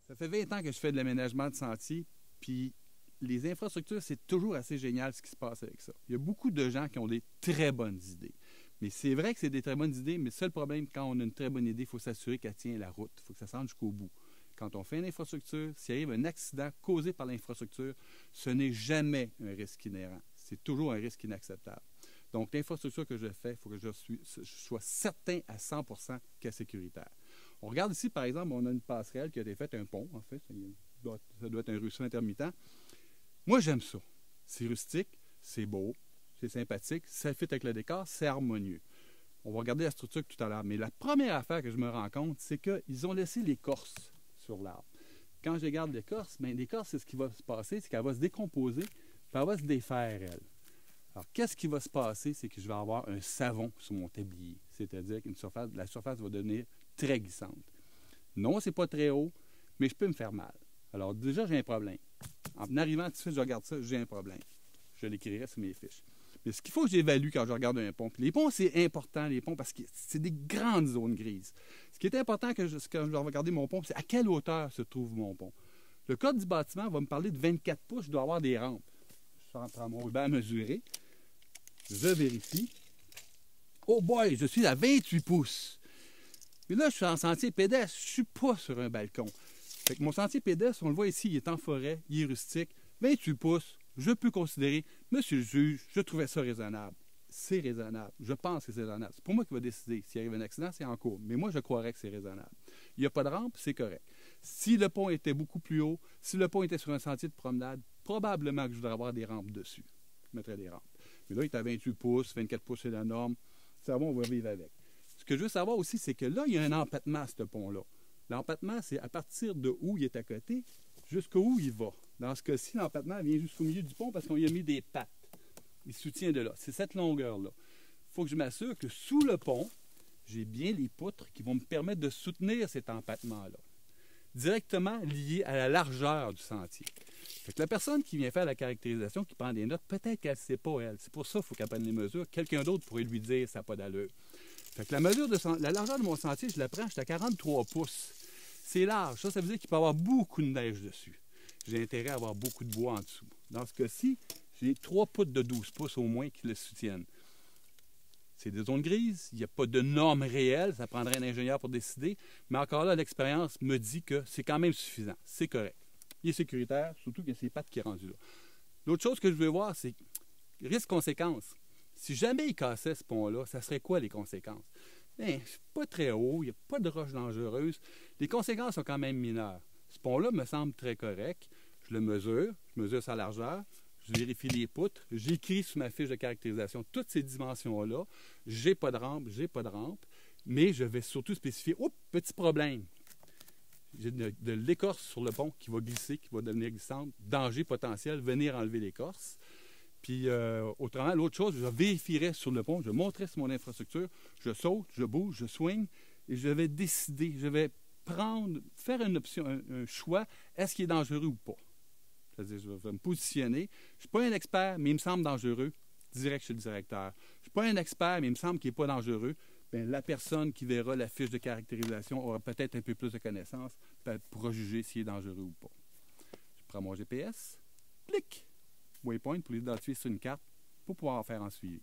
Ça fait 20 ans que je fais de l'aménagement de sentiers, puis les infrastructures, c'est toujours assez génial ce qui se passe avec ça. Il y a beaucoup de gens qui ont des très bonnes idées. Mais c'est vrai que c'est des très bonnes idées, mais le seul problème, quand on a une très bonne idée, il faut s'assurer qu'elle tient la route. Il faut que ça se rende jusqu'au bout. Quand on fait une infrastructure, s'il arrive un accident causé par l'infrastructure, ce n'est jamais un risque inhérent. C'est toujours un risque inacceptable. Donc, l'infrastructure que je fais, il faut que je sois certain à 100% qu'elle est sécuritaire. On regarde ici, par exemple, on a une passerelle qui a été faite, un pont, en fait. Ça doit être un ruisseau intermittent. Moi, j'aime ça. C'est rustique, c'est beau, c'est sympathique, ça fit avec le décor, c'est harmonieux. On va regarder la structure tout à l'heure. Mais la première affaire que je me rends compte, c'est qu'ils ont laissé l'écorce sur l'arbre. Quand je regarde l'écorce, bien, l'écorce, c'est ce qui va se passer, c'est qu'elle va se décomposer, puis elle va se défaire, elle. Alors, qu'est-ce qui va se passer? C'est que je vais avoir un savon sur mon tablier. C'est-à-dire que la surface va devenir très glissante. Non, c'est pas très haut, mais je peux me faire mal. Alors, déjà, j'ai un problème. En arrivant tout de suite, je regarde ça, j'ai un problème. Je l'écrirai sur mes fiches. Mais ce qu'il faut que j'évalue quand je regarde un pont, puis les ponts, c'est important, les ponts, parce que c'est des grandes zones grises. Ce qui est important quand je vais regarder mon pont, c'est à quelle hauteur se trouve mon pont. Le code du bâtiment va me parler de 24 pouces, je dois avoir des rampes. Je prends mon ruban à mesurer. Je vérifie. Oh boy, je suis à 28 pouces. Mais là, je suis en sentier pédestre, je ne suis pas sur un balcon. Fait que mon sentier pédestre, on le voit ici, il est en forêt, il est rustique. 28 pouces, je peux considérer, monsieur le juge, je trouvais ça raisonnable. C'est raisonnable. Je pense que c'est raisonnable. C'est pour moi qui va décider. S'il arrive un accident, c'est en cours. Mais moi, je croirais que c'est raisonnable. Il n'y a pas de rampe, c'est correct. Si le pont était beaucoup plus haut, si le pont était sur un sentier de promenade, probablement que je voudrais avoir des rampes dessus. Je mettrais des rampes. Mais là, il est à 28 pouces, 24 pouces, c'est la norme. Ça va, on va vivre avec. Ce que je veux savoir aussi, c'est que là, il y a un empattement à ce pont-là. L'empattement, c'est à partir de où il est à côté jusqu'où il va. Dans ce cas-ci, l'empattement vient jusqu'au milieu du pont parce qu'on y a mis des pattes. Il soutient de là. C'est cette longueur-là. Il faut que je m'assure que sous le pont, j'ai bien les poutres qui vont me permettre de soutenir cet empattement-là. Directement lié à la largeur du sentier. Fait que la personne qui vient faire la caractérisation, qui prend des notes, peut-être qu'elle ne sait pas, elle. C'est pour ça qu'il faut qu'elle prenne les mesures. Quelqu'un d'autre pourrait lui dire ça n'a pas d'allure. Fait que la largeur de mon sentier, je la prends, je suis à 43 pouces. C'est large. Ça veut dire qu'il peut y avoir beaucoup de neige dessus. J'ai intérêt à avoir beaucoup de bois en dessous. Dans ce cas-ci, j'ai 3 poutres de 12 pouces au moins qui le soutiennent. C'est des zones grises, il n'y a pas de normes réelles, ça prendrait un ingénieur pour décider, mais encore là, l'expérience me dit que c'est quand même suffisant, c'est correct. Il est sécuritaire, surtout qu'il y a ses pattes qui sont rendues là. L'autre chose que je veux voir, c'est risque-conséquence. Si jamais il cassait ce pont-là, ça serait quoi les conséquences? Bien, c'est pas très haut, il n'y a pas de roches dangereuses. Les conséquences sont quand même mineures. Ce pont-là me semble très correct. Je mesure sa largeur, je vérifie les poutres, j'écris sur ma fiche de caractérisation toutes ces dimensions-là. J'ai pas de rampe, mais je vais surtout spécifier, petit problème. J'ai de l'écorce sur le pont qui va glisser, qui va devenir glissante. Danger potentiel, venir enlever l'écorce. Puis, autrement, l'autre chose, je vérifierai sur le pont, je montrerai sur mon infrastructure, je saute, je bouge, je swing, et je vais décider, je vais faire une option, un choix, est-ce qu'il est dangereux ou pas? C'est-à-dire, je vais me positionner. Je ne suis pas un expert, mais il me semble dangereux, direct chez le directeur. Je ne suis pas un expert, mais il me semble qu'il n'est pas dangereux. Bien, la personne qui verra la fiche de caractérisation aura peut-être un peu plus de connaissances pour juger s'il est dangereux ou pas. Je prends mon GPS, clic, waypoint pour l'identifier sur une carte pour pouvoir en faire un suivi.